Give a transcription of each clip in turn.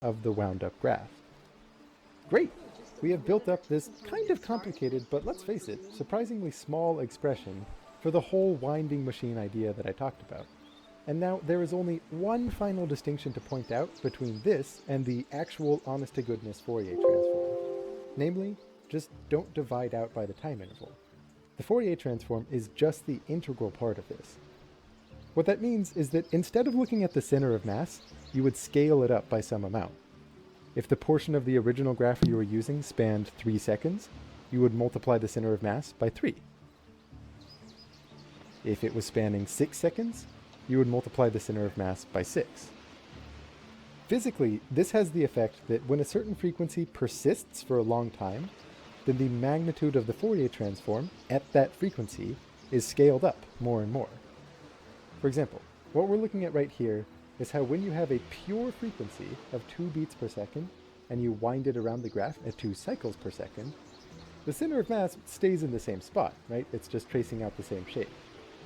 of the wound up graph. Great! We have built up this kind of complicated, but let's face it, surprisingly small expression for the whole winding machine idea that I talked about. And now there is only one final distinction to point out between this and the actual honest-to-goodness Fourier transform. Namely, just don't divide out by the time interval. The Fourier transform is just the integral part of this. What that means is that instead of looking at the center of mass, you would scale it up by some amount. If the portion of the original graph you were using spanned 3 seconds, you would multiply the center of mass by 3. If it was spanning 6 seconds, you would multiply the center of mass by 6. Physically, this has the effect that when a certain frequency persists for a long time, then the magnitude of the Fourier transform at that frequency is scaled up more and more. For example, what we're looking at right here is how when you have a pure frequency of 2 beats per second and you wind it around the graph at 2 cycles per second, the center of mass stays in the same spot, right? It's just tracing out the same shape.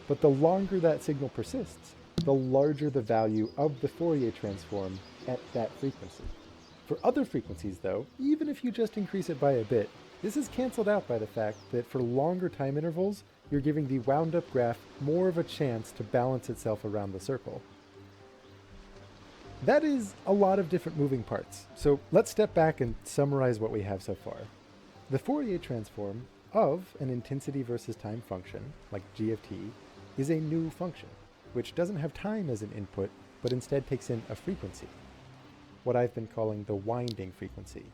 But the longer that signal persists, the larger the value of the Fourier transform at that frequency. For other frequencies though, even if you just increase it by a bit, this is canceled out by the fact that for longer time intervals, you're giving the wound up graph more of a chance to balance itself around the circle. That is a lot of different moving parts, so let's step back and summarize what we have so far. The Fourier transform of an intensity versus time function, like g of t, is a new function, which doesn't have time as an input, but instead takes in a frequency, what I've been calling the winding frequency.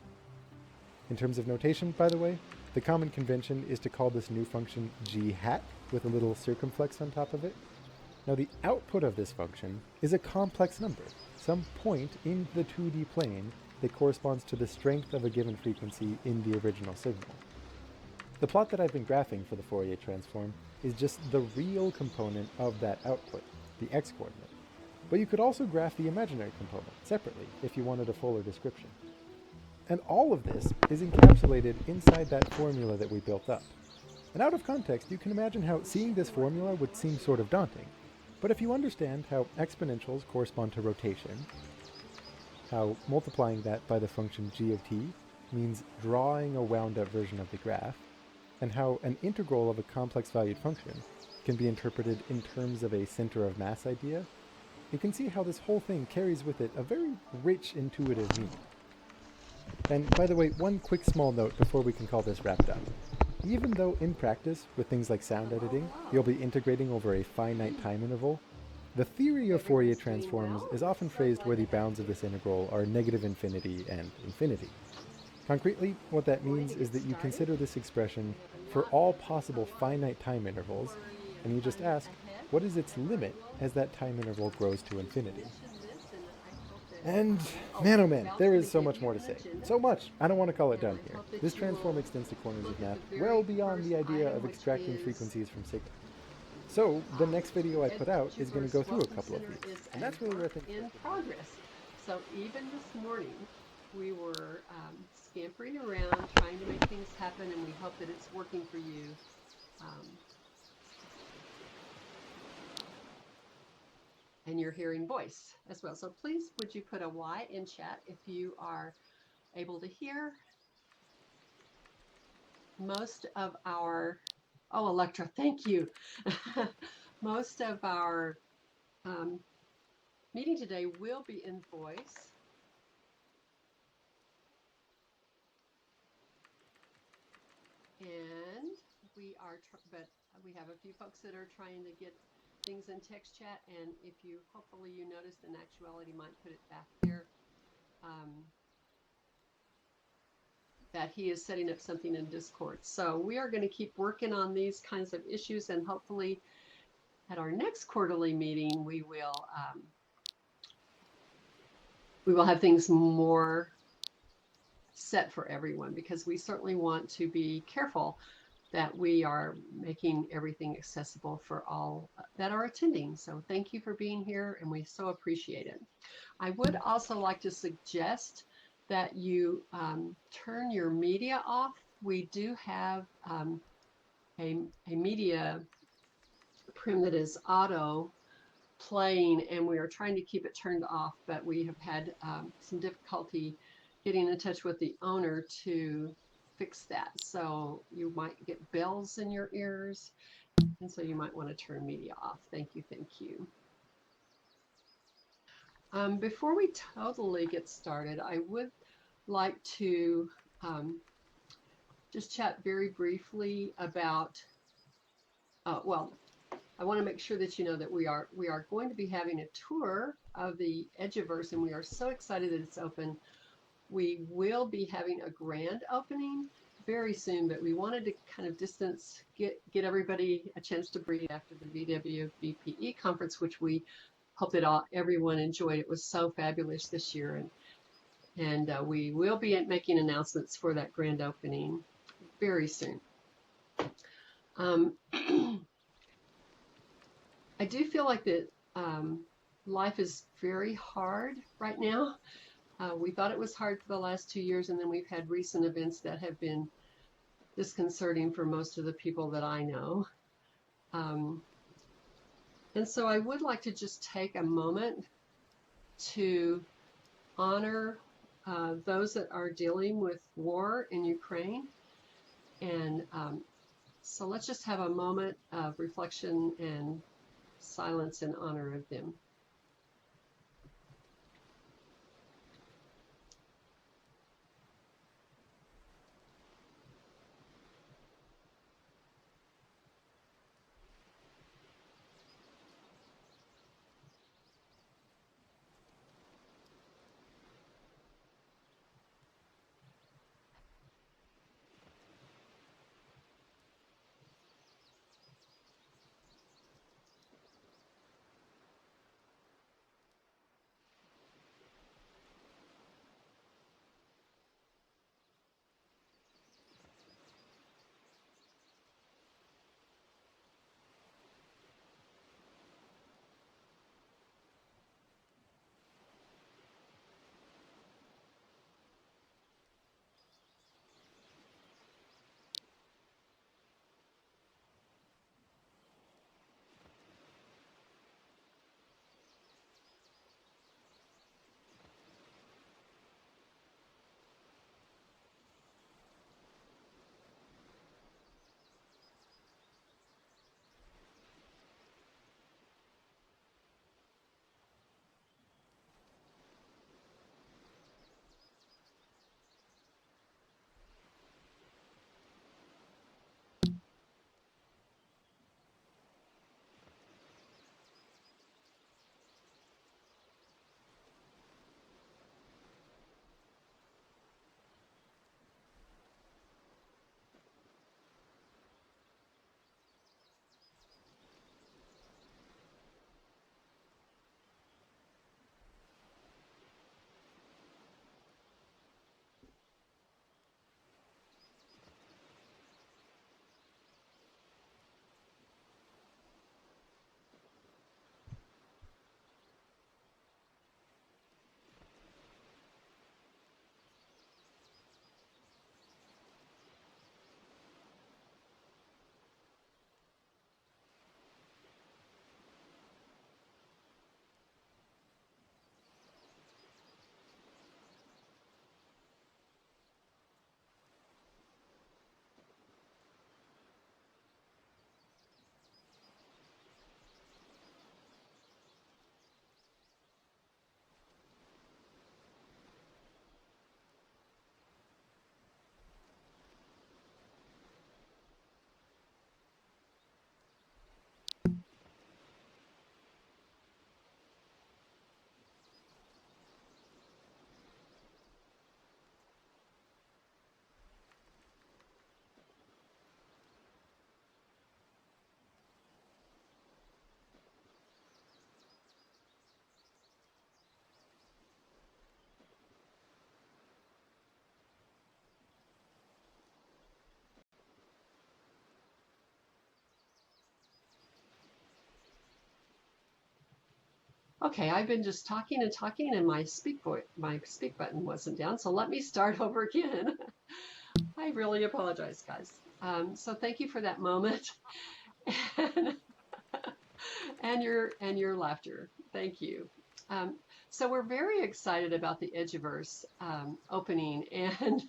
In terms of notation, by the way, the common convention is to call this new function g hat with a little circumflex on top of it. Now the output of this function is a complex number, some point in the 2D plane that corresponds to the strength of a given frequency in the original signal. The plot that I've been graphing for the Fourier transform is just the real component of that output, the x-coordinate. But you could also graph the imaginary component separately if you wanted a fuller description. And all of this is encapsulated inside that formula that we built up. And out of context, you can imagine how seeing this formula would seem sort of daunting. But if you understand how exponentials correspond to rotation, how multiplying that by the function g of t means drawing a wound-up version of the graph, and how an integral of a complex valued function can be interpreted in terms of a center of mass idea, you can see how this whole thing carries with it a very rich intuitive meaning. And by the way, one quick small note before we can call this wrapped up. Even though in practice, with things like sound editing, you'll be integrating over a finite time interval, the theory of Fourier transforms is often phrased where the bounds of this integral are negative infinity and infinity. Concretely, what that means is that you consider this expression for all possible finite time intervals, and you just ask, what is its limit as that time interval grows to infinity? And man oh man, there is so much more to say. So much, I don't want to call it done here. This transform extends to corners of math well beyond the idea of extracting frequencies from signals. So the next video I put out is going to go through a couple of these, and that's really where things in progress. So even this morning, we were scampering around trying to make things happen, and we hope that it's working for you. And you're hearing voice as well. So please, would you put a Y in chat if you are able to hear? Most of our, oh, Electra, thank you. Most of our meeting today will be in voice. And we are, but we have a few folks that are trying to get things in text chat, and if you hopefully you noticed, in actuality might put it back there, that he is setting up something in Discord. So we are going to keep working on these kinds of issues, and hopefully at our next quarterly meeting we will have things more set for everyone, because we certainly want to be careful that we are making everything accessible for all that are attending. So thank you for being here, and we so appreciate it. I would also like to suggest that you turn your media off. We do have a media prim that is auto playing, and we are trying to keep it turned off, but we have had some difficulty getting in touch with the owner to fix that. So you might get bells in your ears, and so you might want to turn media off. Thank you, thank you. Before we totally get started, I would like to just chat very briefly about, well, I want to make sure that you know that we are going to be having a tour of the EduVerse, and we are so excited that it's open. We will be having a grand opening very soon, but we wanted to kind of get everybody a chance to breathe after the VWBPE conference, which we hope that everyone enjoyed. It was so fabulous this year, and we will be making announcements for that grand opening very soon. I do feel like that life is very hard right now. We thought it was hard for the last 2 years, and then we've had recent events that have been disconcerting for most of the people that I know. And so I would like to just take a moment to honor those that are dealing with war in Ukraine. And so let's just have a moment of reflection and silence in honor of them. Okay, I've been just talking and talking, and my speak button wasn't down, so let me start over again. I really apologize, guys. So thank you for that moment. And and your laughter. Thank you. So we're very excited about the EduVerse opening, and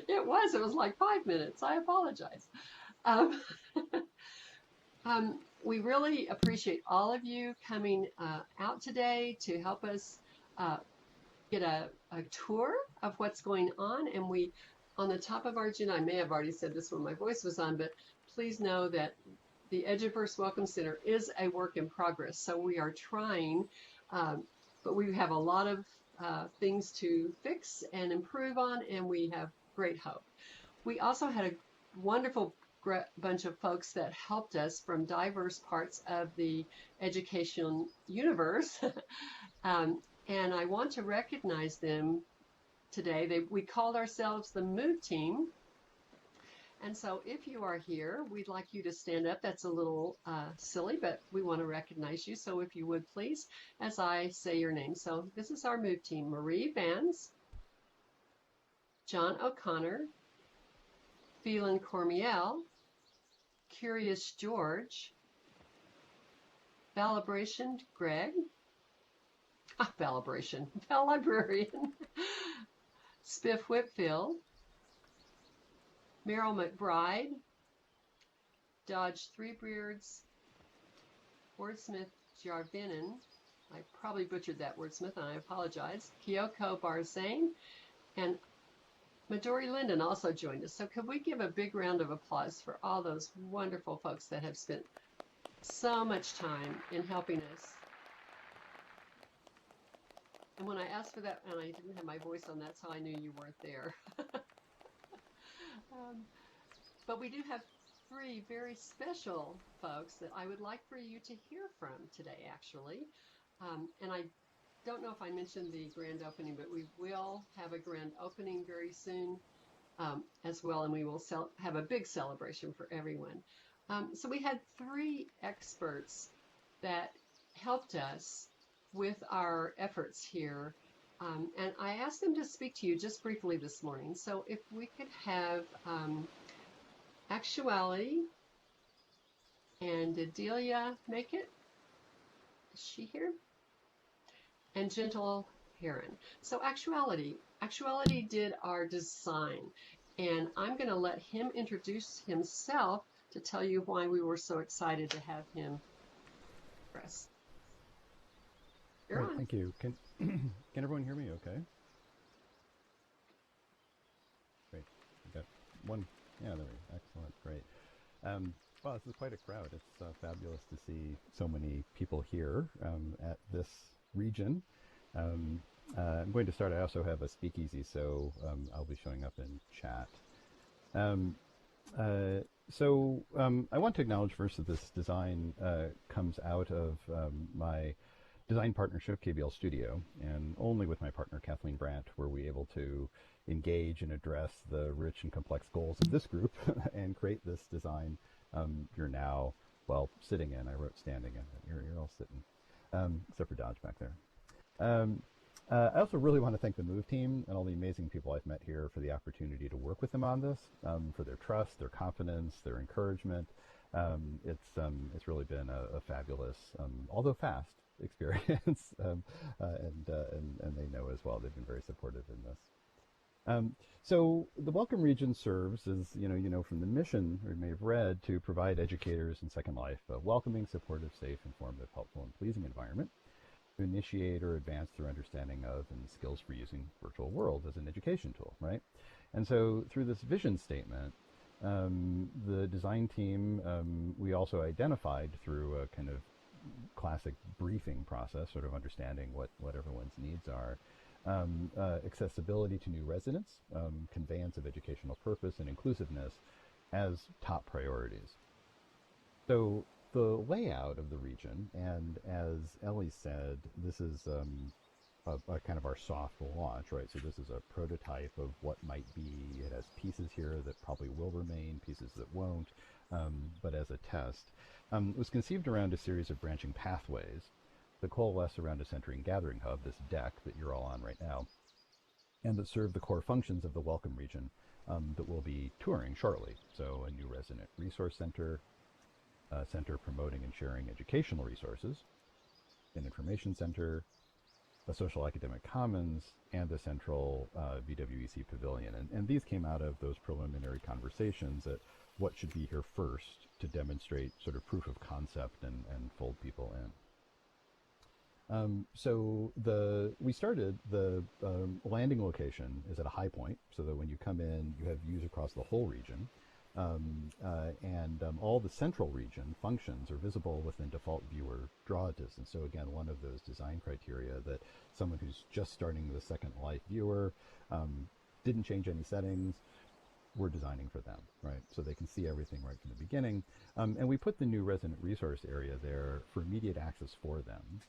it was like 5 minutes. I apologize. Um, we really appreciate all of you coming out today to help us get a tour of what's going on. And we, on the top of our agenda, I may have already said this when my voice was on, but please know that the EduVerse Welcome Center is a work in progress. So we are trying, but we have a lot of things to fix and improve on, and we have great hope. We also had a wonderful bunch of folks that helped us from diverse parts of the education universe. And I want to recognize them today. We called ourselves the Move Team. And so if you are here, we'd like you to stand up. That's a little silly, but we want to recognize you. So if you would please, as I say your name. So this is our Move Team: Marie Vance, John O'Connor, Phelan Cormiel, Curious George, Valibration Greg, Valibration, Val Librarian, Spiff Whitfield, Meryl McBride, Dodge Three Beards, Wordsmith Jarvinen, I probably butchered that wordsmith and I apologize, Kyoko Barzane, and Midori Linden also joined us. So could we give a big round of applause for all those wonderful folks that have spent so much time in helping us. And when I asked for that, and I didn't have my voice on, that's how I knew you weren't there. But we do have three very special folks that I would like for you to hear from today, actually. And I don't know if I mentioned the grand opening, but we will have a grand opening very soon as well, and we will have a big celebration for everyone. So we had three experts that helped us with our efforts here, and I asked them to speak to you just briefly this morning. So if we could have Actuality and Adelia make it. Is she here? And Gentle Heron. So Actuality did our design, and I'm going to let him introduce himself to tell you why we were so excited to have him press. Great, thank you. Can everyone hear me okay? Great. We got one. Yeah, there we go. Excellent. Great. Well, this is quite a crowd. It's fabulous to see so many people here at this region. I'm going to start. I also have a speakeasy, so I'll be showing up in chat. I want to acknowledge first that this design comes out of my design partnership, KBL Studio, and only with my partner Kathleen Brandt were we able to engage and address the rich and complex goals of this group and create this design you're now, well, sitting in. I wrote standing in, but you're all sitting, except for Dodge back there. I also really want to thank the Move team and all the amazing people I've met here for the opportunity to work with them on this, for their trust, their confidence, their encouragement. It's really been a fabulous, although fast, experience, and they know as well. They've been very supportive in this. So the Welcome Region serves, as you know from the mission, or you may have read, to provide educators in Second Life a welcoming, supportive, safe, informative, helpful, and pleasing environment to initiate or advance their understanding of and skills for using virtual world as an education tool, right? And so through this vision statement, the design team, we also identified through a kind of classic briefing process, sort of understanding what everyone's needs are, accessibility to new residents, conveyance of educational purpose and inclusiveness as top priorities. So the layout of the region, and as Ellie said, this is a kind of our soft launch, right? So this is a prototype of what might be. It has pieces here that probably will remain, pieces that won't, but as a test. It was conceived around a series of branching pathways that coalesce around a centering gathering hub, this deck that you're all on right now, and that serve the core functions of the Welcome Region that we'll be touring shortly. So a new resident resource center, center promoting and sharing educational resources, an information center, a social academic commons, and the central VWEC pavilion. And these came out of those preliminary conversations at what should be here first to demonstrate sort of proof of concept and fold people in. So we started, the landing location is at a high point, so that when you come in, you have views across the whole region. All the central region functions are visible within default viewer draw distance. So again, one of those design criteria that someone who's just starting with a Second Life viewer, didn't change any settings, we're designing for them, right? So they can see everything right from the beginning. And we put the new resident resource area there for immediate access for them.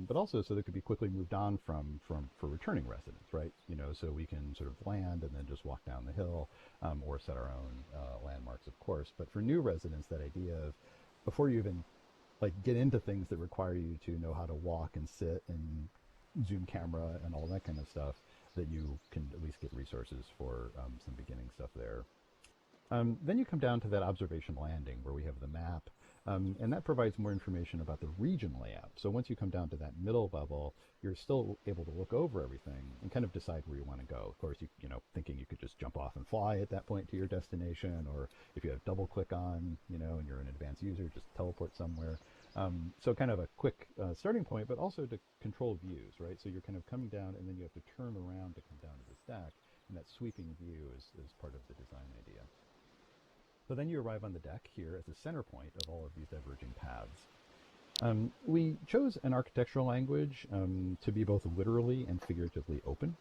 But also so they could be quickly moved on for returning residents, right? So we can sort of land and then just walk down the hill, or set our own landmarks, of course. But for new residents, that idea of before you even get into things that require you to know how to walk and sit and zoom camera and all that kind of stuff, that you can at least get resources for some beginning stuff there. Then you come down to that observation landing where we have the map. And that provides more information about the region layout. So once you come down to that middle level, you're still able to look over everything and kind of decide where you want to go. Of course, thinking you could just jump off and fly at that point to your destination, or if you have double click on, and you're an advanced user, just teleport somewhere. So kind of a quick starting point, but also to control views, right? So you're kind of coming down and then you have to turn around to come down to the stack, and that sweeping view is part of the design idea. So then you arrive on the deck here at the center point of all of these diverging paths. We chose an architectural language to be both literally and figuratively open.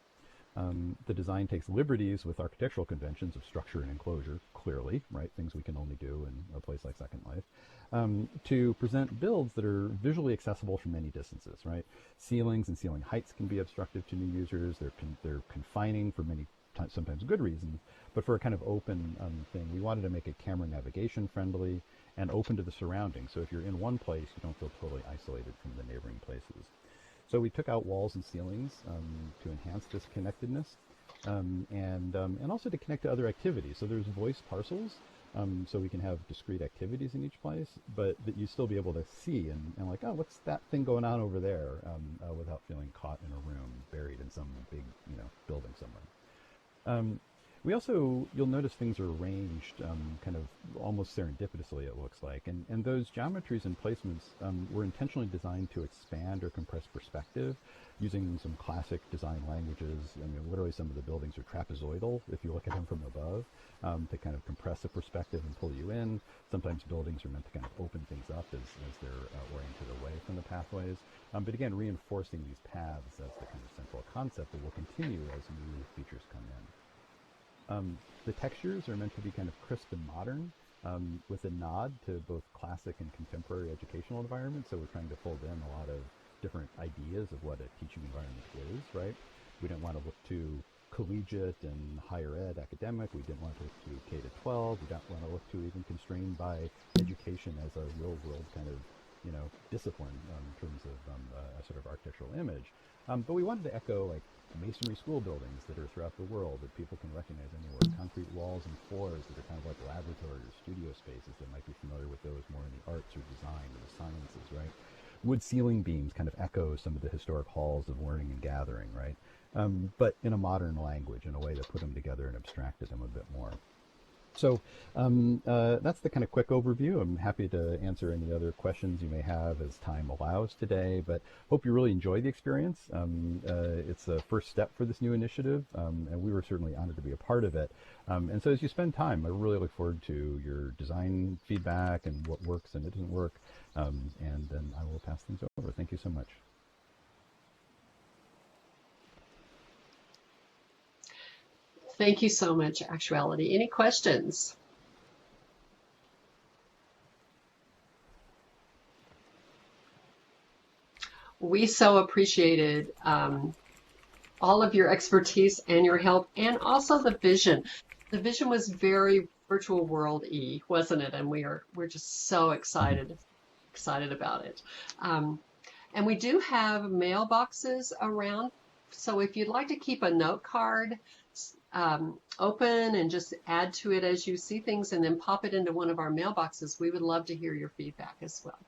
The design takes liberties with architectural conventions of structure and enclosure, clearly, right? Things we can only do in a place like Second Life, to present builds that are visually accessible from many distances, right? Ceilings and ceiling heights can be obstructive to new users. They're confining for many sometimes good reasons, but for a kind of open thing, we wanted to make it camera navigation friendly and open to the surroundings. So if you're in one place, you don't feel totally isolated from the neighboring places. So we took out walls and ceilings to enhance this connectedness, and also to connect to other activities. So there's voice parcels, so we can have discrete activities in each place, but that you still be able to see and like, oh, what's that thing going on over there, without feeling caught in a room, buried in some big, building somewhere. We also, you'll notice things are arranged kind of almost serendipitously, it looks like. And those geometries and placements were intentionally designed to expand or compress perspective using some classic design languages. I mean, literally some of the buildings are trapezoidal, if you look at them from above, to kind of compress a perspective and pull you in. Sometimes buildings are meant to kind of open things up as they're oriented away from the pathways. But again, reinforcing these paths as the kind of central concept that will continue as new features come in. The textures are meant to be kind of crisp and modern, with a nod to both classic and contemporary educational environments. So we're trying to fold in a lot of different ideas of what a teaching environment is, right? We didn't want to look too collegiate and higher ed academic. We didn't want to look too K-12. We don't want to look too even constrained by education as a real world kind of, discipline in terms of a sort of architectural image. But we wanted to echo like masonry school buildings that are throughout the world that people can recognize anywhere, concrete walls and floors that are kind of like laboratories or studio spaces that might be familiar with those more in the arts or design or the sciences, right? Wood ceiling beams kind of echo some of the historic halls of learning and gathering, right? But in a modern language, in a way that put them together and abstracted them a bit more. So that's the kind of quick overview. I'm happy to answer any other questions you may have as time allows today, but hope you really enjoy the experience. It's the first step for this new initiative, and we were certainly honored to be a part of it. And so as you spend time, I really look forward to your design feedback and what works and it doesn't work, and then I will pass things over. Thank you so much. Thank you so much, Actuality. Any questions? We so appreciated all of your expertise and your help, and also the vision. The vision was very virtual world-y, wasn't it? And we're just so excited about it. And we do have mailboxes around, so if you'd like to keep a note card, open and just add to it as you see things, and then pop it into one of our mailboxes. We would love to hear your feedback as well.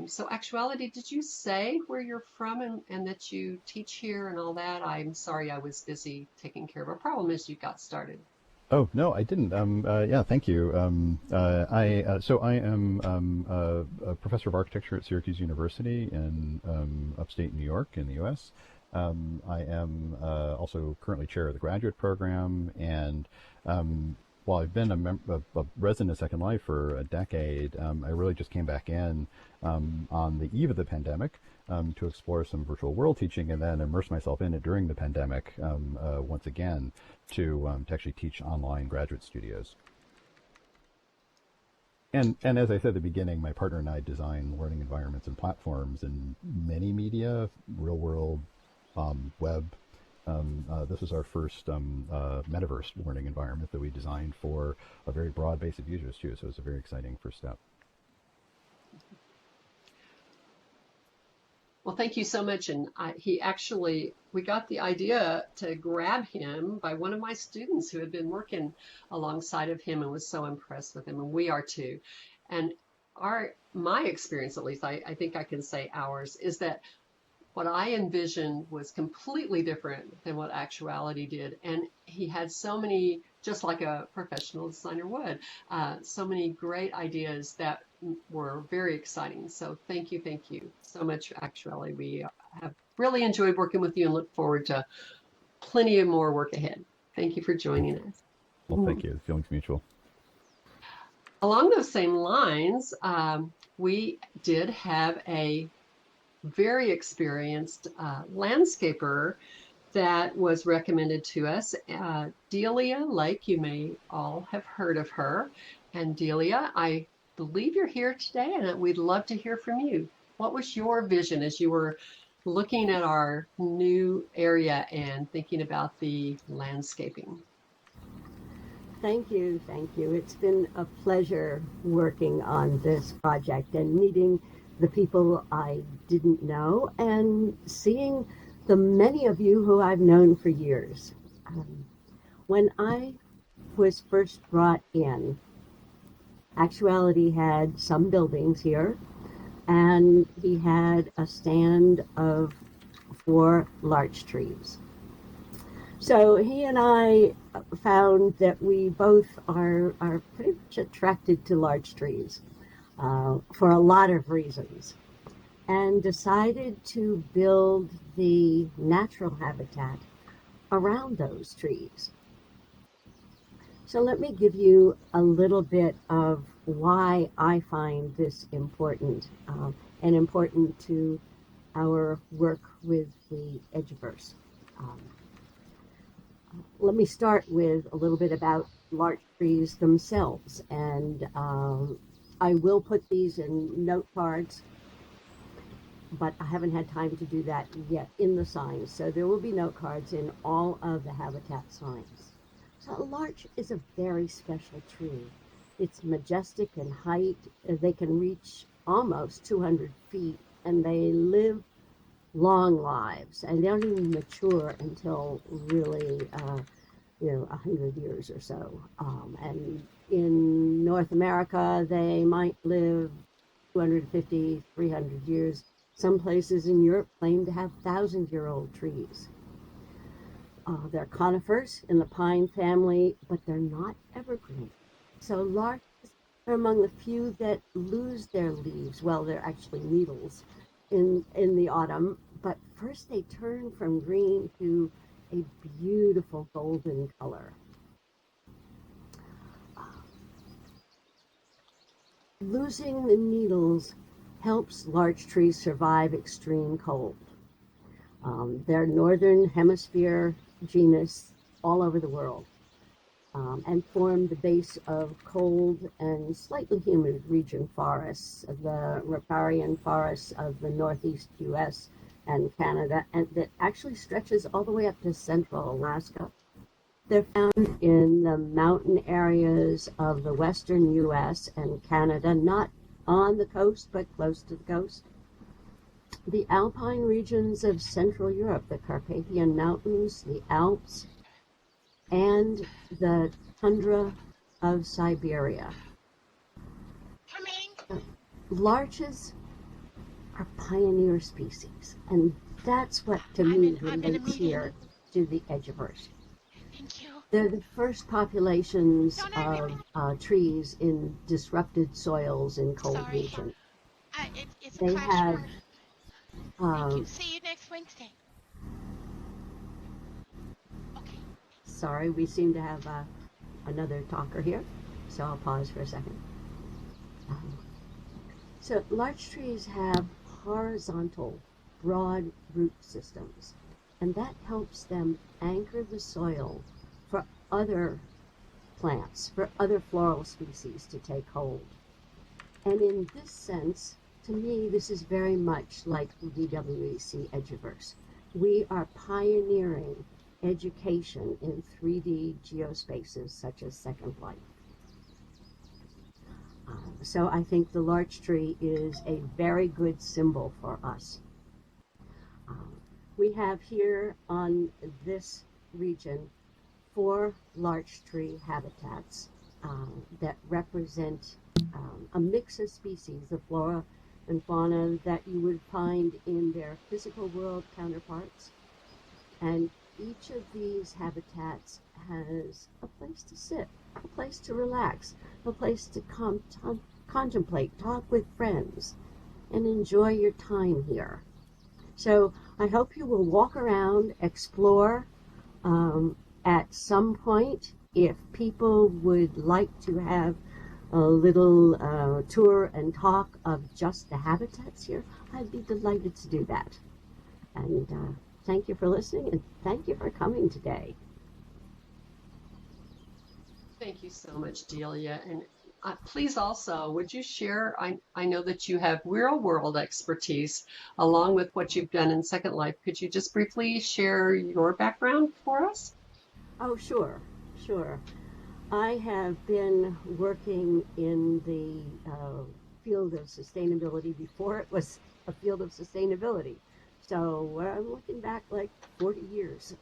So Actuality, did you say where you're from and that you teach here and all that? I'm sorry, I was busy taking care of a problem as you got started. Oh, no, I didn't. Yeah, thank you. So I am a professor of architecture at Syracuse University in upstate New York in the U.S. I am also currently chair of the graduate program, and while I've been a resident of Second Life for a decade, I really just came back in on the eve of the pandemic to explore some virtual world teaching, and then immerse myself in it during the pandemic once again to actually teach online graduate studios. And as I said at the beginning, my partner and I design learning environments and platforms in many media, real world, web. This was our first metaverse learning environment that we designed for a very broad base of users too, so it's a very exciting first step. Well, thank you so much. And we got the idea to grab him by one of my students who had been working alongside of him and was so impressed with him, and we are too. And my experience, at least, I think I can say ours, is that what I envisioned was completely different than what Actuality did. And he had so many, just like a professional designer would, so many great ideas that were very exciting. So thank you so much, Actuality. We have really enjoyed working with you and look forward to plenty of more work ahead. Thank you for joining us. Well, thank you. The feeling's mutual. Along those same lines, we did have a very experienced landscaper that was recommended to us. Delia Lake, you may all have heard of her. And Delia, I believe you're here today, and we'd love to hear from you. What was your vision as you were looking at our new area and thinking about the landscaping? Thank you. It's been a pleasure working on this project and meeting the people I didn't know and seeing the many of you who I've known for years. When I was first brought in, Actuality had some buildings here, and he had a stand of 4 larch trees. So he and I found that we both are pretty much attracted to larch trees. For a lot of reasons, and decided to build the natural habitat around those trees. So let me give you a little bit of why I find this important, and important to our work with the EduVerse. Let me start with a little bit about larch trees themselves, and I will put these in note cards, but I haven't had time to do that yet in the signs. So there will be note cards in all of the habitat signs. So a larch is a very special tree. It's majestic in height. They can reach almost 200 feet, and they live long lives, and they don't even mature until really 100 years or so. And in North America, they might live 250, 300 years. Some places in Europe claim to have 1,000-year-old trees. They're conifers in the pine family, but they're not evergreen. So larches are among the few that lose their leaves. Well, they're actually needles in the autumn, but first they turn from green to a beautiful golden color. Losing the needles helps larch trees survive extreme cold. They're northern hemisphere genus all over the world, and form the base of cold and slightly humid region forests, the riparian forests of the northeast US and Canada, and that actually stretches all the way up to central Alaska. They're found in the mountain areas of the western US and Canada, not on the coast, but close to the coast. The alpine regions of Central Europe, the Carpathian Mountains, the Alps, and the tundra of Siberia. Larches are pioneer species, and that's what to me relates here to the EduVerse. Thank you. They're the first populations of trees in disrupted soils in cold Sorry. regions. It's a They crash have course. Thank you. See you next Wednesday. Okay. sorry, we seem to have another talker here, so I'll pause for a second. So large trees have horizontal, broad root systems, and that helps them anchor the soil for other plants, for other floral species to take hold. And in this sense, to me, this is very much like DWEC EduVerse. We are pioneering education in 3D geospaces such as Second Life. So I think the larch tree is a very good symbol for us. We have here on this region 4 larch tree habitats that represent a mix of species, the flora and fauna that you would find in their physical world counterparts. And each of these habitats has a place to sit, a place to relax, a place to contemplate, talk with friends, and enjoy your time here. So I hope you will walk around, explore. At some point, if people would like to have a little tour and talk of just the habitats here, I'd be delighted to do that. And thank you for listening, and thank you for coming today. Thank you so much, Delia. And please also, would you share, I know that you have real world expertise along with what you've done in Second Life. Could you just briefly share your background for us? Oh, sure. I have been working in the field of sustainability before it was a field of sustainability. So I'm looking back like 40 years.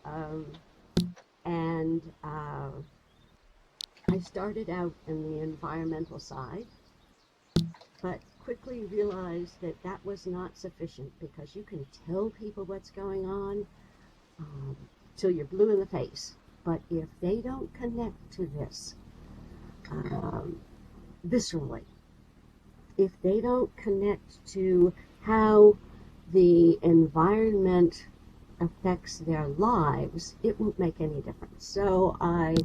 And I started out in the environmental side, but quickly realized that that was not sufficient, because you can tell people what's going on till you're blue in the face. But if they don't connect to this viscerally, if they don't connect to how the environment affects their lives, it won't make any difference. So I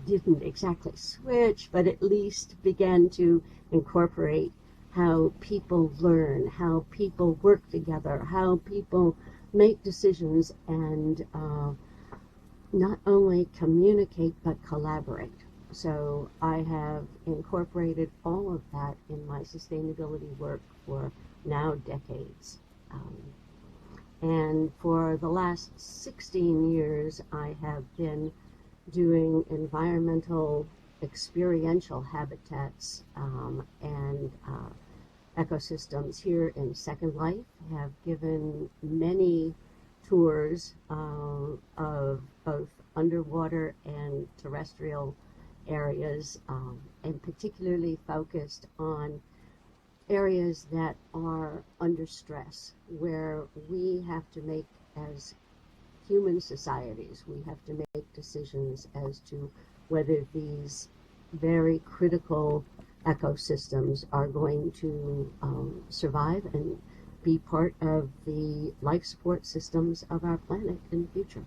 didn't exactly switch, but at least began to incorporate how people learn, how people work together, how people make decisions, and not only communicate but collaborate. So I have incorporated all of that in my sustainability work for now decades. And for the last 16 years, I have been doing environmental experiential habitats and ecosystems here in Second Life. Have given many tours of both underwater and terrestrial areas, and particularly focused on areas that are under stress, where we have to make, as human societies, we have to make decisions as to whether these very critical ecosystems are going to survive and be part of the life support systems of our planet in the future.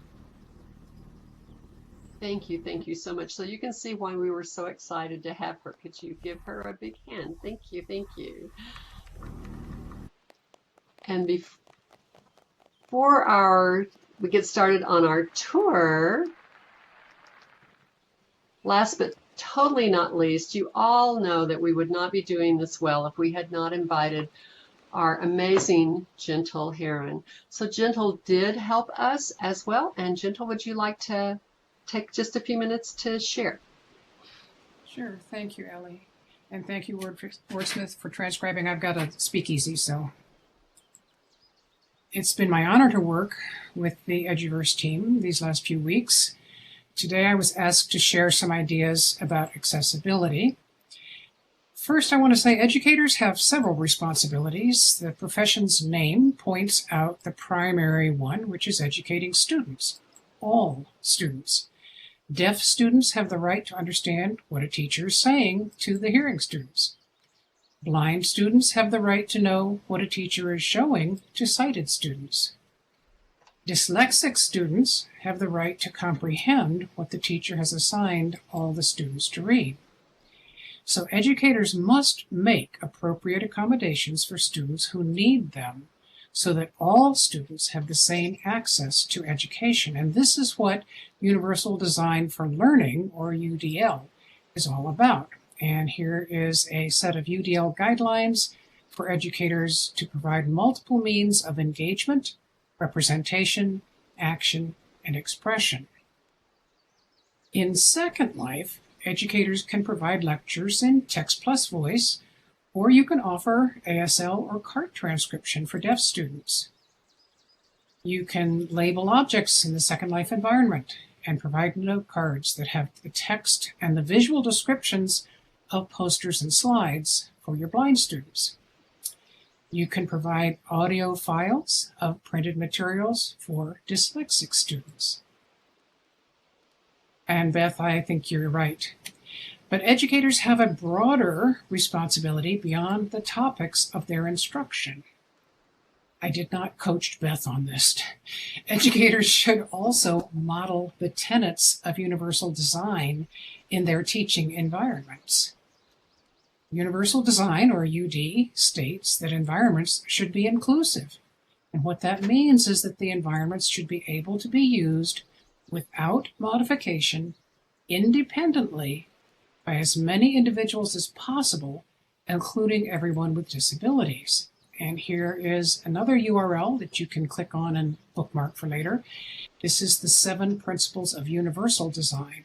Thank you so much. So you can see why we were so excited to have her. Could you give her a big hand? Thank you. And before we get started on our tour, last but totally not least, you all know that we would not be doing this well if we had not invited our amazing Gentle Heron. So Gentle did help us as well. And Gentle, would you like to take just a few minutes to share? Sure. Thank you, Ellie. And thank you, Wordsmith, for transcribing. I've got a speakeasy, so it's been my honor to work with the EduVerse team these last few weeks. Today I was asked to share some ideas about accessibility. First, I want to say educators have several responsibilities. The profession's name points out the primary one, which is educating students, all students. Deaf students have the right to understand what a teacher is saying to the hearing students. Blind students have the right to know what a teacher is showing to sighted students. Dyslexic students have the right to comprehend what the teacher has assigned all the students to read. So educators must make appropriate accommodations for students who need them so that all students have the same access to education. And this is what Universal Design for Learning, or UDL, is all about. And here is a set of UDL guidelines for educators to provide multiple means of engagement, representation, action, and expression. In Second Life, educators can provide lectures in text plus voice, or you can offer ASL or CART transcription for deaf students. You can label objects in the Second Life environment and provide note cards that have the text and the visual descriptions of posters and slides for your blind students. You can provide audio files of printed materials for dyslexic students. And Beth, I think you're right. But educators have a broader responsibility beyond the topics of their instruction. I did not coach Beth on this. Educators should also model the tenets of universal design in their teaching environments. Universal Design, or UD, states that environments should be inclusive. And what that means is that the environments should be able to be used without modification, independently, by as many individuals as possible, including everyone with disabilities. And here is another URL that you can click on and bookmark for later. This is the 7 Principles of Universal Design.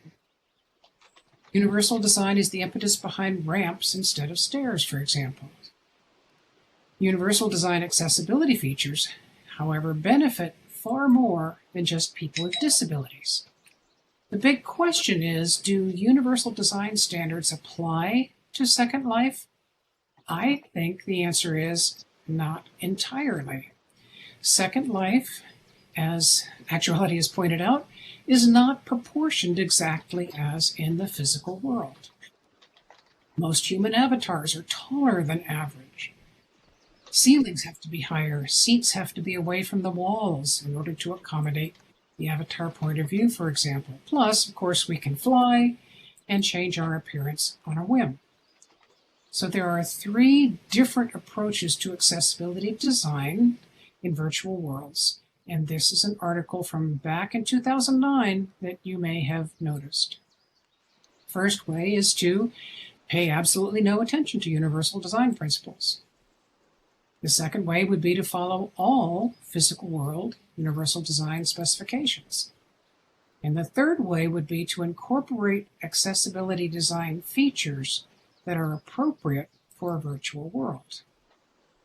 Universal design is the impetus behind ramps instead of stairs, for example. Universal design accessibility features, however, benefit far more than just people with disabilities. The big question is, do universal design standards apply to Second Life? I think the answer is not entirely. Second Life, as Actuality has pointed out, is not proportioned exactly as in the physical world. Most human avatars are taller than average. Ceilings have to be higher, seats have to be away from the walls in order to accommodate the avatar point of view, for example. Plus, of course, we can fly and change our appearance on a whim. So there are 3 different approaches to accessibility design in virtual worlds. And this is an article from back in 2009 that you may have noticed. First way is to pay absolutely no attention to universal design principles. The second way would be to follow all physical world universal design specifications. And the third way would be to incorporate accessibility design features that are appropriate for a virtual world.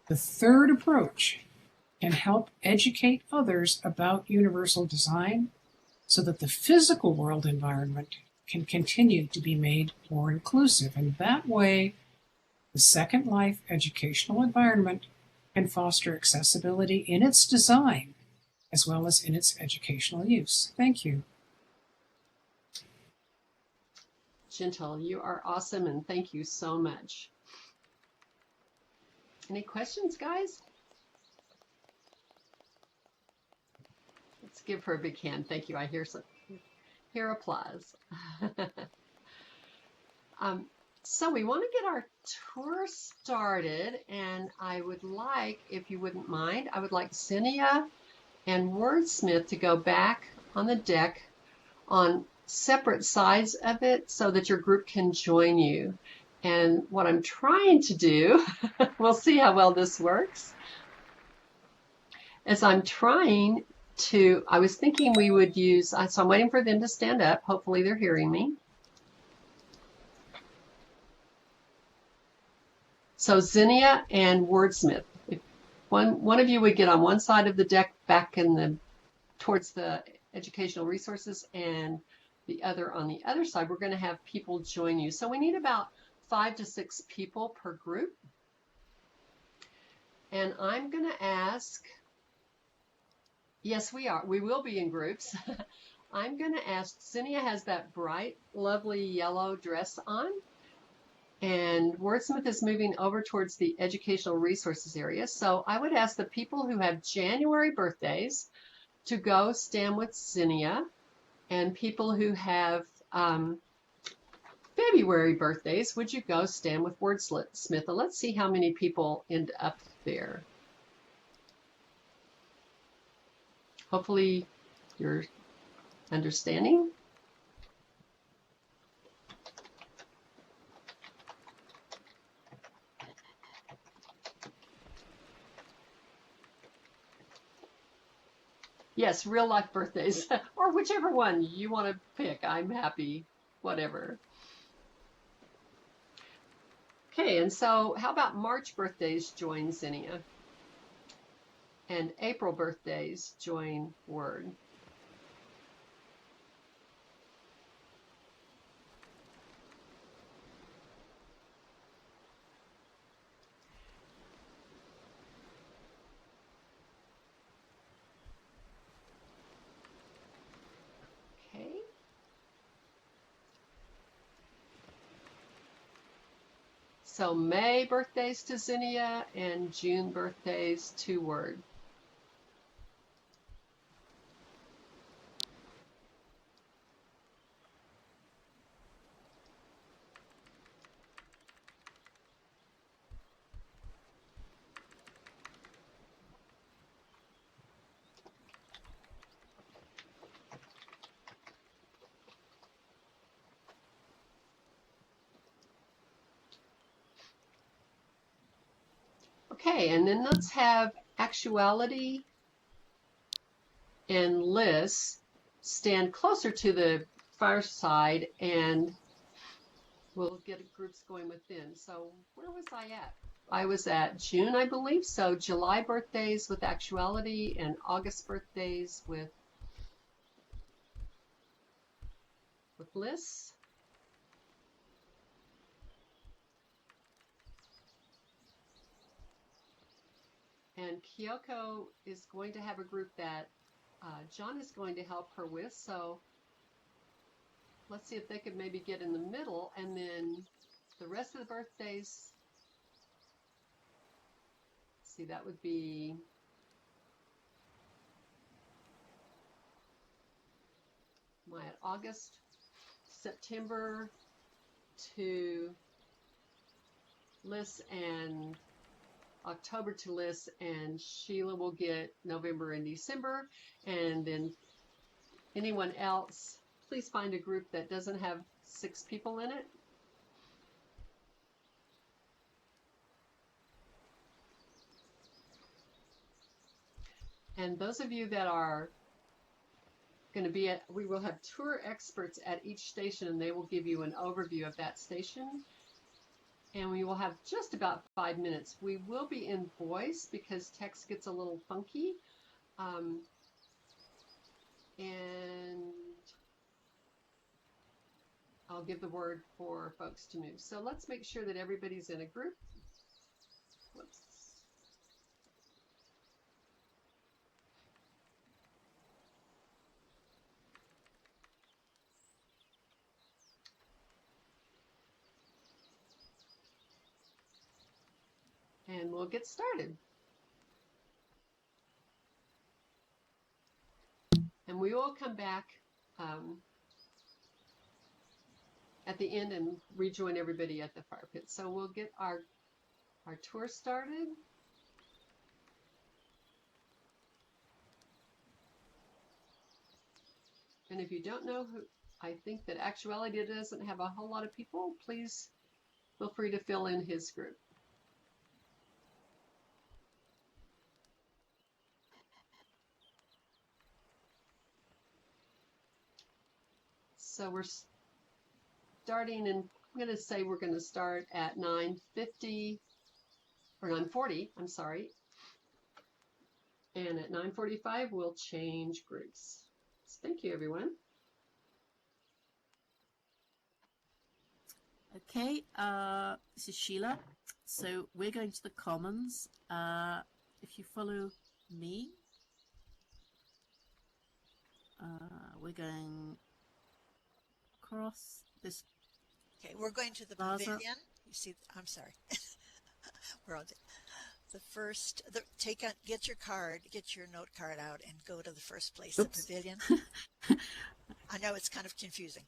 The third approach can help educate others about universal design so that the physical world environment can continue to be made more inclusive. And that way, the Second Life educational environment can foster accessibility in its design as well as in its educational use. Thank you. Gentle, you are awesome, and thank you so much. Any questions, guys? Let's give her a big hand. Thank you. I hear applause. So we want to get our tour started, and I would like, if you wouldn't mind, I would like Zinnia and Wordsmith to go back on the deck on separate sides of it so that your group can join you. And what I'm trying to do, we'll see how well this works, is I was thinking we would use, so I'm waiting for them to stand up. Hopefully they're hearing me. So Zinnia and Wordsmith, if one of you would get on one side of the deck back in towards the educational resources, and on the other side, we're going to have people join you. So we need about 5 to 6 people per group. And I'm going to ask, yes, we will be in groups. I'm going to ask, Zinnia has that bright, lovely yellow dress on. And Wordsmith is moving over towards the educational resources area. So I would ask the people who have January birthdays to go stand with Zinnia, and people who have February birthdays, would you go stand with Wordsmith? And let's see how many people end up there. Hopefully you're understanding. Yes, real life birthdays, or whichever one you want to pick. I'm happy, whatever. Okay, and so how about March birthdays join Zinnia? And April birthdays join Word. Okay. So May birthdays to Zinnia and June birthdays to Word. Okay, and then let's have Actuality and Liz stand closer to the fireside, and we'll get groups going within. So where was I at? I was at June, I believe. So July birthdays with Actuality and August birthdays with Liz. And Kyoko is going to have a group that John is going to help her with. So let's see if they could maybe get in the middle, and then the rest of the birthdays. See, that would be my August, September to Liz, and October to Liz, and Sheila will get November and December. And then anyone else, please find a group that doesn't have 6 people in it. And those of you that are going to be at, we will have tour experts at each station, and they will give you an overview of that station. And we will have just about 5 minutes. We will be in voice because text gets a little funky. And I'll give the word for folks to move. So let's make sure that everybody's in a group. Whoops. And we'll get started. And we will come back at the end and rejoin everybody at the fire pit. So we'll get our tour started. And if you don't know who, I think that Actuality doesn't have a whole lot of people, please feel free to fill in his group. So we're starting, and I'm going to say we're going to start at 9:50 or 9:40, I'm sorry. And at 9:45, we'll change groups. So thank you, everyone. Okay, this is Sheila. So we're going to the Commons. If you follow me, we're going across this. Okay, we're going to the Plaza. pavilion. You see, I'm sorry. We're on the first. Get your card, get your note card out, and go to the first place, Oops. the pavilion. I know it's kind of confusing.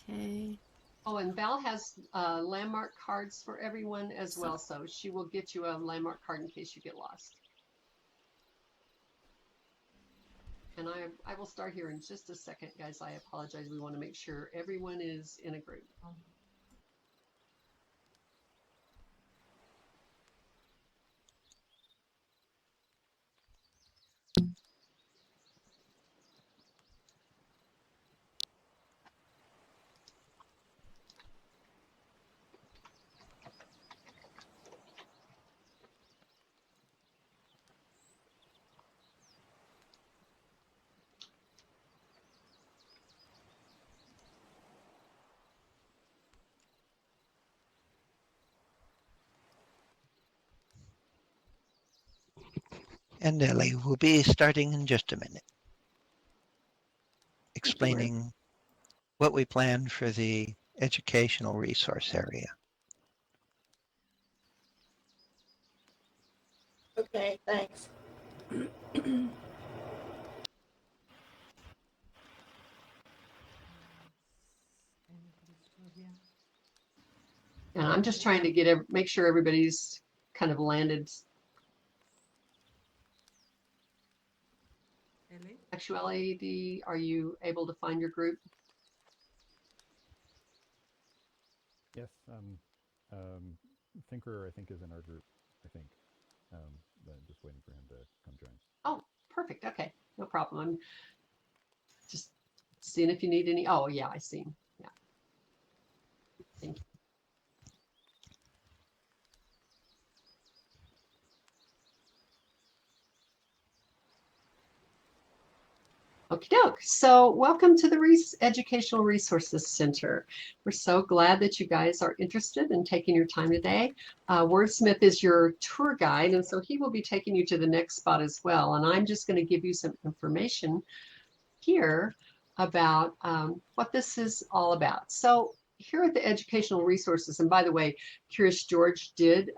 Okay. Oh, and Val has landmark cards for everyone as well, so she will get you a landmark card in case you get lost. And I will start here in just a second, guys. I apologize. We want to make sure everyone is in a group. And Nellie will be starting in just a minute, explaining what we plan for the educational resource area. Okay, thanks. And I'm just trying to make sure everybody's kind of landed. Actuality, are you able to find your group? Yes, Thinker, I think, is in our group, I think. But I'm just waiting for him to come join. Oh, perfect. Okay, no problem. I'm just seeing if you need any. Oh, yeah, I see him. Yeah. Thank you. Okie doke. So welcome to the Educational Resources Center. We're so glad that you guys are interested in taking your time today. Wordsmith is your tour guide, and so he will be taking you to the next spot as well. And I'm just going to give you some information here about what this is all about. So here at the Educational Resources, and by the way, Curious George did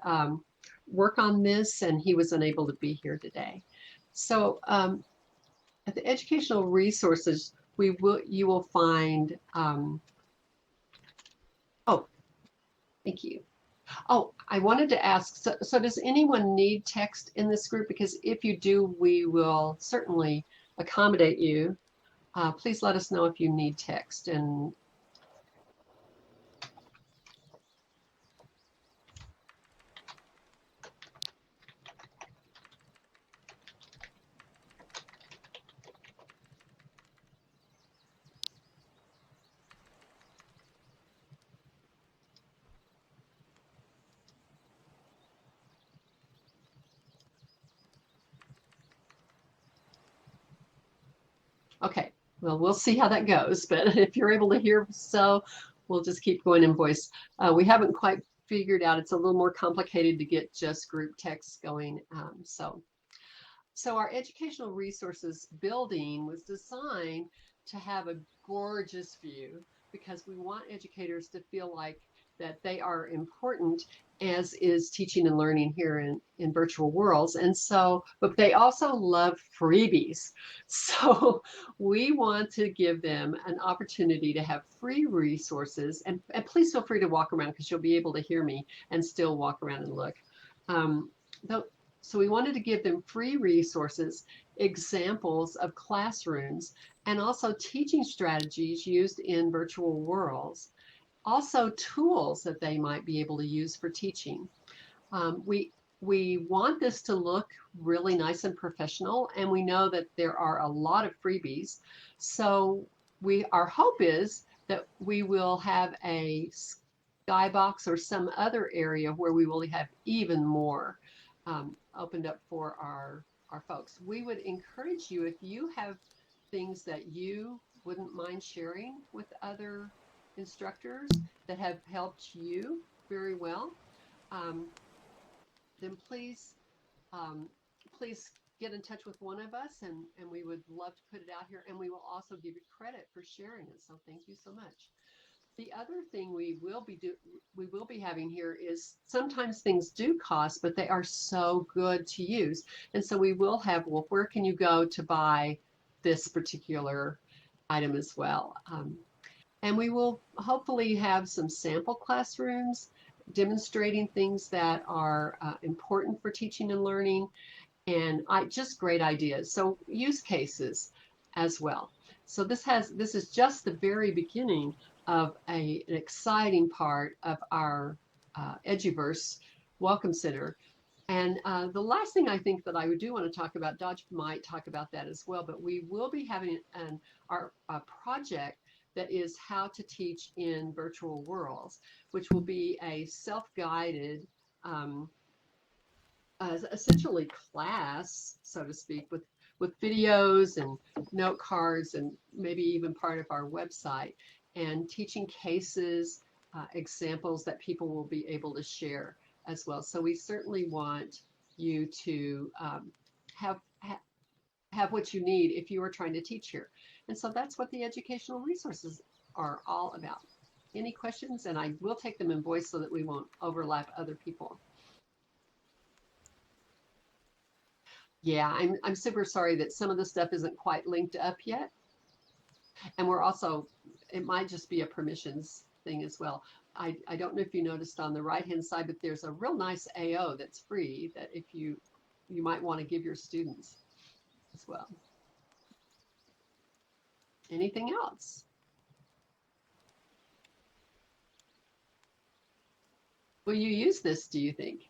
work on this, and he was unable to be here today. So at the Educational Resources, you will find, oh, thank you. Oh, I wanted to ask, so does anyone need text in this group? Because if you do, we will certainly accommodate you. Please let us know if you need text. And okay, well, we'll see how that goes. But if you're able to hear, so we'll just keep going in voice. We haven't quite figured out. It's a little more complicated to get just group text going. So our Educational Resources building was designed to have a gorgeous view because we want educators to feel like that they are important, as is teaching and learning here in virtual worlds. And so, but they also love freebies. So we want to give them an opportunity to have free resources. And please feel free to walk around because you'll be able to hear me and still walk around and look. So we wanted to give them free resources, examples of classrooms, and also teaching strategies used in virtual worlds. Also tools that they might be able to use for teaching. We want this to look really nice and professional, and we know that there are a lot of freebies. So our hope is that we will have a skybox or some other area where we will have even more opened up for our folks. We would encourage you, if you have things that you wouldn't mind sharing with other instructors that have helped you very well, then please get in touch with one of us, and we would love to put it out here, and we will also give you credit for sharing it. So thank you so much. The other thing we will be having here is sometimes things do cost, but they are so good to use. And so we will have, well, where can you go to buy this particular item as well? And we will hopefully have some sample classrooms demonstrating things that are important for teaching and learning, and just great ideas. So use cases as well. So this is just the very beginning of an exciting part of our EduVerse Welcome Center. And the last thing I think that I do want to talk about, Dodge might talk about that as well, but we will be having our project that is how to teach in virtual worlds, which will be a self-guided, essentially class, so to speak, with videos and note cards and maybe even part of our website, and teaching cases, examples that people will be able to share as well. So we certainly want you to have what you need if you are trying to teach here. And so that's what the educational resources are all about. Any questions? And I will take them in voice so that we won't overlap other people. Yeah, I'm super sorry that some of the stuff isn't quite linked up yet. And we're also, it might just be a permissions thing as well. I don't know if you noticed on the right-hand side, but there's a real nice AO that's free that if you might want to give your students as well. Anything else? Will you use this, do you think?